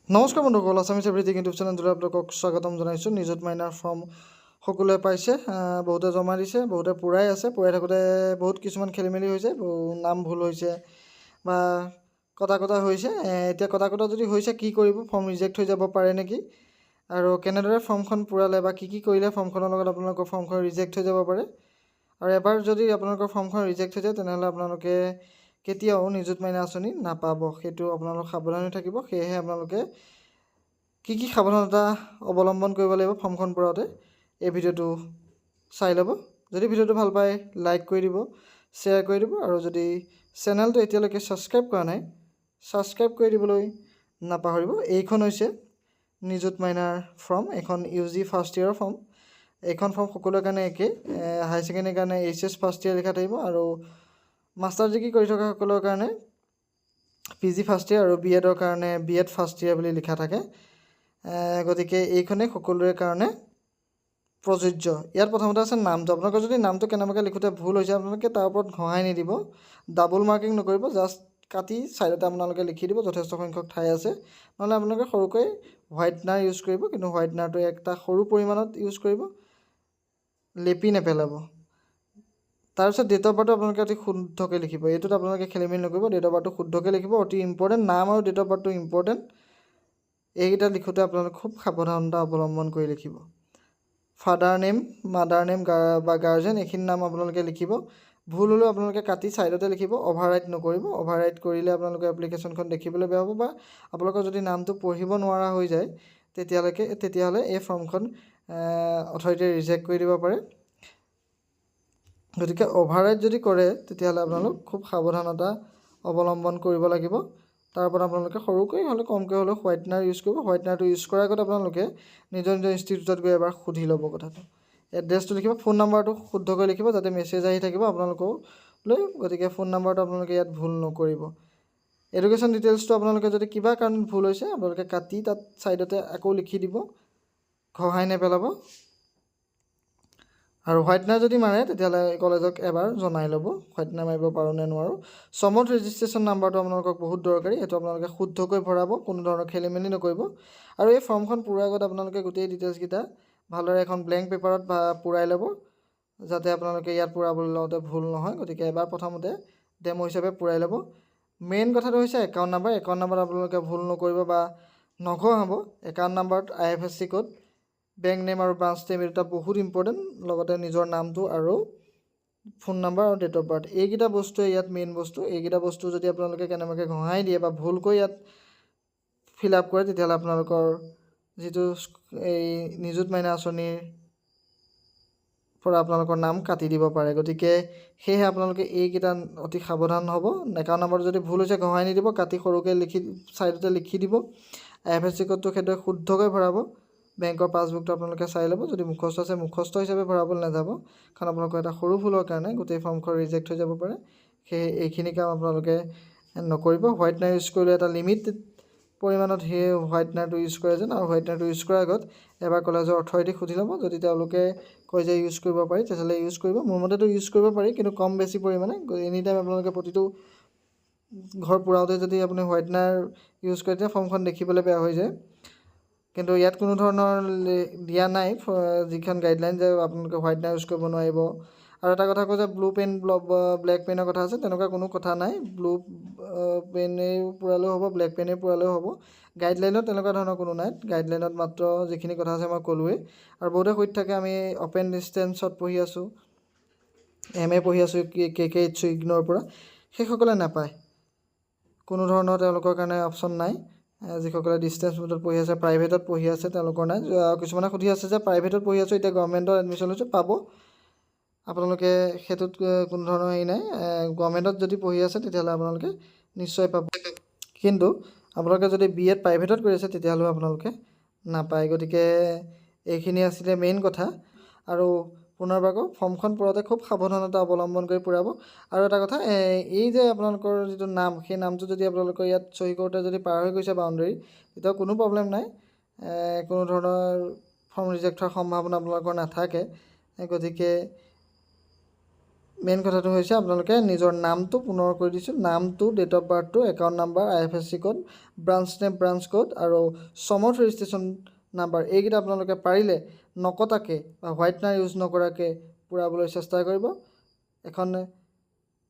নমস্কাৰ বন্ধুসকল, Assamese everything YouTube চেনেলটোলৈ আপোনালোকক স্বাগতম জনাইছোঁ। নিযুত মাইনাৰ ফৰ্ম সকলোৱে পাইছে, বহুতে জমা দিছে, বহুতে পূৰাই আছে। পূৰাই থাকোঁতে বহুত কিছুমান খেলি মেলি হৈছে, নাম ভুল হৈছে বা কটা হৈছে। এতিয়া কটা যদি হৈছে কি কৰিব, ফৰ্ম ৰিজেক্ট হৈ যাব পাৰে নেকি, আৰু কেনেদৰে ফৰ্মখন পূৰালে বা কি কৰিলে ফৰ্মখনৰ লগত আপোনালোকৰ ফৰ্মখন ৰিজেক্ট হৈ যাব পাৰে। আৰু এবাৰ যদি আপোনালোকৰ ফৰ্মখন ৰিজেক্ট হৈ যায় তেনেহ'লে আপোনালোকে কেতিয়াও নিযুত মাইনা আঁচনি নাপাব। সেইটো আপোনালোক সাৱধান হৈ থাকিব। সেয়েহে আপোনালোকে কি সাৱধানতা অৱলম্বন কৰিব লাগিব ফৰ্মখন পূৰাওঁতে, এই ভিডিঅ'টো চাই ল'ব। যদি ভিডিঅ'টো ভাল পায় লাইক কৰি দিব, শ্বেয়াৰ কৰি দিব, আৰু যদি চেনেলটো এতিয়ালৈকে ছাবস্ক্ৰাইব কৰা নাই ছাবস্ক্ৰাইব কৰি দিবলৈ নাপাহৰিব। এইখন হৈছে নিযুত মাইনাৰ ফৰ্ম, এইখন UG ফাৰ্ষ্ট ইয়েৰৰ ফৰ্ম। এইখন ফৰ্ম সকলোৰে কাৰণে একেই। হাই ছেকেণ্ডেৰীৰ কাৰণে HS ফাৰ্ষ্ট ইয়েৰ লিখা থাকিব, আৰু মাষ্টাৰ ডিগ্ৰী কৰি থকা সকলৰ কাৰণে PG ফাৰ্ষ্ট ইয়েৰ, আৰু BEdৰ কাৰণে BEd ফাৰ্ষ্ট ইয়েৰ বুলি লিখা থাকে। গতিকে এইখনেই সকলোৰে কাৰণে প্ৰযোজ্য। ইয়াত প্ৰথমতে আছে নামটো। আপোনালোকৰ যদি নামটো কেনেবাকৈ লিখোঁতে ভুল হৈছে, আপোনালোকে তাৰ ওপৰত ঘঁহাই নিদিব, ডাবল মাৰ্কিং নকৰিব, জাষ্ট কাটি ছাইডতে আপোনালোকে লিখি দিব। যথেষ্ট সংখ্যক ঠাই আছে। নহ'লে আপোনালোকে সৰুকৈ হোৱাইটনাৰ ইউজ কৰিব, কিন্তু হোৱাইটনাৰটো এটা সৰু পৰিমাণত ইউজ কৰিব, লেপি নেপেলাব। তাৰপিছত ডেট অফ বাৰ্থটো আপোনালোকে অতি শুদ্ধকৈ লিখিব। এইটোত আপোনালোকে খেলি মেলি নকৰিব, ডেট অফ বাৰ্থটো শুদ্ধকৈ লিখিব, অতি ইম্পৰ্টেণ্ট। নাম আৰু ডেট অফ বাৰ্থটো ইম্পৰ্টেণ্ট। এইকেইটা লিখোঁতে আপোনালোকে খুব সাৱধানতা অৱলম্বন কৰি লিখিব। ফাদাৰ নেম, মাদাৰ নেম বা গাৰ্জেন, এইখিনি নাম আপোনালোকে লিখিব। ভুল হ'লেও আপোনালোকে কাটি ছাইডতে লিখিব, অভাৰৰাইট নকৰিব। অভাৰৰাইট কৰিলে আপোনালোকৰ এপ্লিকেশ্যনখন দেখিবলৈ বেয়া হ'ব, বা আপোনালোকৰ যদি নামটো পঢ়িব নোৱাৰা হৈ যায় তেতিয়াহ'লে এই ফৰ্মখন অথৰিটিয়ে ৰিজেক্ট কৰি দিব পাৰে। গতিকে অভাৰৰাইট যদি কৰে তেতিয়াহ'লে আপোনালোক খুব সাৱধানতা অৱলম্বন কৰিব লাগিব। তাৰ ওপৰত আপোনালোকে সৰুকৈ হ'লে কমকৈ হ'লেও হোৱাইটনাৰ ইউজ কৰিব। হোৱাইটনাৰটো ইউজ কৰাৰ আগত আপোনালোকে নিজৰ ইনষ্টিটিউটত গৈ এবাৰ সুধি ল'ব কথাটো। এড্ৰেছটো লিখিব, ফোন নাম্বাৰটো শুদ্ধকৈ লিখিব, যাতে মেছেজ আহি থাকিব আপোনালোকলৈ। গতিকে ফোন নাম্বাৰটো আপোনালোকে ইয়াত ভুল নকৰিব। এডুকেশ্যন ডিটেইলছটো আপোনালোকে যদি কিবা কাৰণত ভুল হৈছে আপোনালোকে কাটি তাত ছাইডতে আকৌ লিখি দিব, ঘঁহাই নেপেলাব। আৰু হোৱাইটনাৰ যদি মাৰে তেতিয়াহ'লে কলেজক এবাৰ জনাই ল'ব, হোৱাইটনাৰ মাৰিব পাৰোঁ নে নোৱাৰোঁ। চমত ৰেজিষ্ট্ৰেশ্যন নাম্বাৰটো আপোনালোকক বহুত দৰকাৰী, সেইটো আপোনালোকে শুদ্ধকৈ ভৰাব, কোনো ধৰণৰ খেলি মেলি নকৰিব। আৰু এই ফৰ্মখন পূৰাৰ আগত আপোনালোকে গোটেই ডিটেইলছকেইটা ভালদৰে এখন ব্লেংক পেপাৰত পূৰাই ল'ব, যাতে আপোনালোকে ইয়াত পূৰাবলৈ লওঁতে ভুল নহয়। গতিকে এবাৰ প্ৰথমতে ডেমো হিচাপে পূৰাই ল'ব। মেইন কথাটো হৈছে একাউণ্ট নাম্বাৰ। একাউণ্ট নাম্বাৰত আপোনালোকে ভুল নকৰিব বা নঘঁহাব। একাউণ্ট নাম্বাৰত IFSC কোড, বেংক নেম আৰু ব্ৰাঞ্চ নেম, এই দুটা বহুত ইম্পৰ্টেণ্ট। লগতে নিজৰ নামটো আৰু ফোন নাম্বাৰ আৰু ডেট অফ বাৰ্থ, এইকেইটা বস্তুৱে ইয়াত মেইন বস্তু। এইকেইটা বস্তু যদি আপোনালোকে কেনেবাকৈ ঘঁহাই দিয়ে বা ভুলকৈ ইয়াত ফিল আপ কৰে তেতিয়াহ'লে আপোনালোকৰ যিটো এই নিযুত মাইনা আঁচনিৰ পৰা আপোনালোকৰ নাম কাটি দিব পাৰে। গতিকে সেয়েহে আপোনালোকে এইকেইটা অতি সাৱধান হ'ব। একাউণ্ট নাম্বাৰটো যদি ভুল হৈছে ঘঁহাই নিদিব, কাটি সৰুকৈ ছাইডতে লিখি দিব। IFSC কোডটো সেইদৰে শুদ্ধকৈ ভৰাব। বেংকৰ পাছবুকটো আপোনালোকে চাই ল'ব, যদি মুখস্থ আছে মুখস্থ হিচাপে ভৰাবলৈ নাযাব, কাৰণ আপোনালোকৰ এটা সৰু ভুলৰ কাৰণে গোটেই ফৰ্মখন ৰিজেক্ট হৈ যাব পাৰে। সেয়ে এইখিনি কাম আপোনালোকে নকৰিব। হোৱাইটনাৰ ইউজ কৰিলে এটা লিমিটেড পৰিমাণত সেই হোৱাইটনাৰটো ইউজ কৰে যেন, আৰু হোৱাইটনাৰটো ইউজ কৰাৰ আগত এবাৰ কলেজৰ অথৰিটিক সুধি ল'ব। যদি তেওঁলোকে কয় যে ইউজ কৰিব পাৰি তেতিয়াহ'লে ইউজ কৰিব। মোৰ মতেতো ইউজ কৰিব পাৰি, কিন্তু কম বেছি পৰিমাণে। এনি টাইম আপোনালোকে প্ৰতিটো ঘৰ পূৰাওঁতে যদি আপুনি হোৱাইটনাৰ ইউজ কৰে তেতিয়া ফৰ্মখন দেখিবলৈ বেয়া হৈ যায়। কিন্তু ইয়াত কোনো ধৰণৰ দিয়া নাই যিখন গাইডলাইন যে আপোনালোকে হোৱাইটনাৰ ইউজ কৰিব নোৱাৰিব। আৰু এটা কথা কওঁ যে ব্লু পেন ব্লেক পেনৰ কথা আছে, তেনেকুৱা কোনো কথা নাই। ব্লু পেনেই পূৰালেও হ'ব, ব্লেক পেনেই পূৰালেও হ'ব। গাইডলাইনত তেনেকুৱা ধৰণৰ কোনো নাই। গাইডলাইনত মাত্ৰ যিখিনি কথা আছে মই ক'লোৱেই। আৰু বহুতে সুধি থাকে আমি অ'পেন ডিষ্টেঞ্চত পঢ়ি আছোঁ, MA পঢ়ি আছোঁ KKHC ইগন'ৰ পৰা, সেইসকলে নাপায়। কোনো ধৰণৰ তেওঁলোকৰ কাৰণে অপশ্যন নাই। যিসকলে ডিষ্টেঞ্চ মোডত পঢ়ি আছে, প্ৰাইভেটত পঢ়ি আছে, তেওঁলোকৰ নাই। কিছুমানে সুধি আছে যে প্ৰাইভেটত পঢ়ি আছোঁ, এতিয়া গভৰ্ণমেণ্টত এডমিশ্যন লৈছোঁ, পাব। আপোনালোকে সেইটোত কোনো ধৰণৰ হেৰি নাই। গভৰ্ণমেণ্টত যদি পঢ়ি আছে তেতিয়াহ'লে আপোনালোকে নিশ্চয় পাব। কিন্তু আপোনালোকে যদি BEd প্ৰাইভেটত কৰি আছে তেতিয়াহ'লেও আপোনালোকে নাপায়। গতিকে এইখিনি আছিলে মেইন কথা। আৰু পুনৰবাৰ কওঁ, ফৰ্মখন পূৰাওঁতে খুব সাৱধানতা অৱলম্বন কৰি পূৰাব। আৰু এটা কথা, এই যে আপোনালোকৰ যিটো নাম, সেই নামটো যদি আপোনালোকৰ ইয়াত চহী কৰোঁতে যদি পাৰ হৈ গৈছে বাউণ্ডেৰী, তেতিয়াও কোনো প্ৰব্লেম নাই। কোনো ধৰণৰ ফৰ্ম ৰিজেক্ট হোৱাৰ সম্ভাৱনা আপোনালোকৰ নাথাকে। গতিকে মেইন কথাটো হৈছে আপোনালোকে নিজৰ নামটো পুনৰ কৰি দিছোঁ, নামটো, ডেট অফ বাৰ্থটো, account number, IFSC code, branch name, branch code আৰু সমথ ৰেজিষ্ট্ৰেশ্যন নাম্বাৰ এইকেইটা আপোনালোকে পাৰিলে নকটাকৈ বা হোৱাইটনাৰ ইউজ নকৰাকৈ পূৰাবলৈ চেষ্টা কৰিব। এখন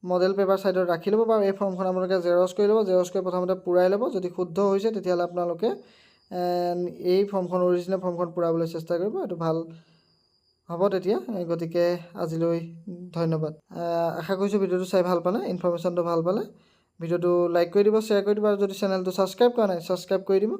মডেল পেপাৰ ছাইডত ৰাখি ল'ব বা এই ফৰ্মখন আপোনালোকে জেৰক্স কৰি ল'ব, জেৰক্স কৰি প্ৰথমতে পূৰাই ল'ব। যদি শুদ্ধ হৈছে তেতিয়াহ'লে আপোনালোকে এই ফৰ্মখন অৰিজিনেল ফৰ্মখন পূৰাবলৈ চেষ্টা কৰিব, এইটো ভাল হ'ব তেতিয়া। গতিকে আজিলৈ ধন্যবাদ। আশা কৰিছোঁ ভিডিঅ'টো চাই ভাল পালে, ইনফৰ্মেশ্যনটো ভাল পালে। ভিডিঅ'টো লাইক কৰি দিব, শ্বেয়াৰ কৰি দিব আৰু যদি চেনেলটো ছাবস্ক্ৰাইব কৰা নাই ছাবস্ক্ৰাইব কৰি দিব।